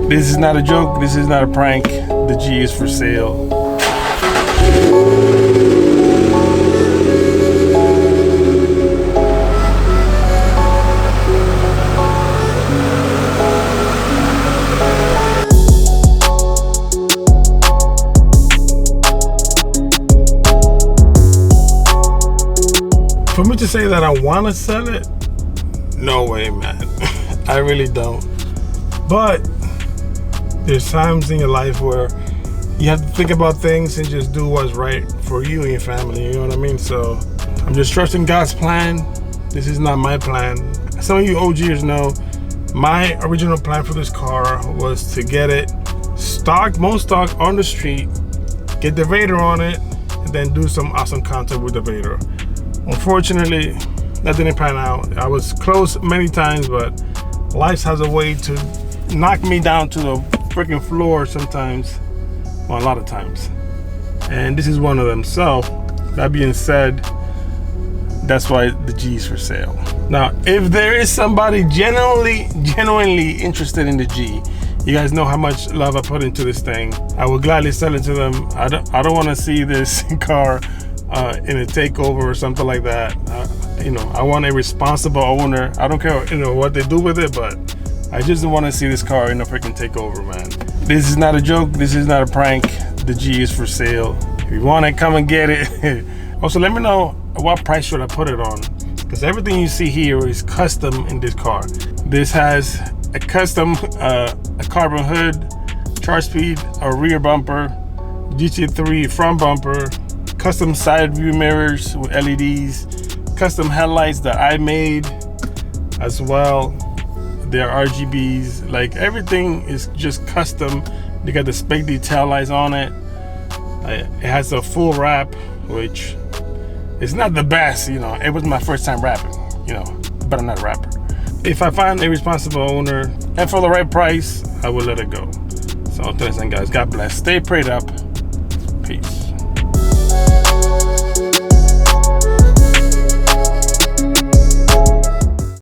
This is not a joke, this is not a prank. The G is for sale. For me to say that I want to sell it, no way, man. I really don't. But there's times in your life where you have to think about things and just do what's right for you and your family, you know what I mean? So I'm just trusting God's plan. This is not my plan. Some of you OGers know my original plan for this car was to get it stock, most stock on the street, get the Vader on it, and then do some awesome content with the Vader. Unfortunately, that didn't pan out. I was close many times, but life has a way to knock me down to the freaking floor sometimes, well, a lot of times. And this is one of them. So, that being said, that's why the G is for sale. Now, if there is somebody genuinely interested in the G, you guys know how much love I put into this thing. I will gladly sell it to them. I don't want to see this car in a takeover or something like that. You know, I want a responsible owner. I don't care, you know, what they do with it, but I just don't want to see this car in a freaking takeover, man. This is not a joke. This is not a prank. The G is for sale. If you want it, come and get it. Also, let me know what price should I put it on, because everything you see here is custom in this car. This has a custom a carbon hood, charge speed, a rear bumper, GT3 front bumper, custom side view mirrors with LEDs, custom headlights that I made as well. They're RGBs, like everything is just custom. They got the spec detail lights on it. It has a full wrap, which is not the best, you know. It was my first time rapping, you know, but I'm not a rapper. If I find a responsible owner and for the right price, I will let it go. So until next time, guys, God bless. Stay prayed up.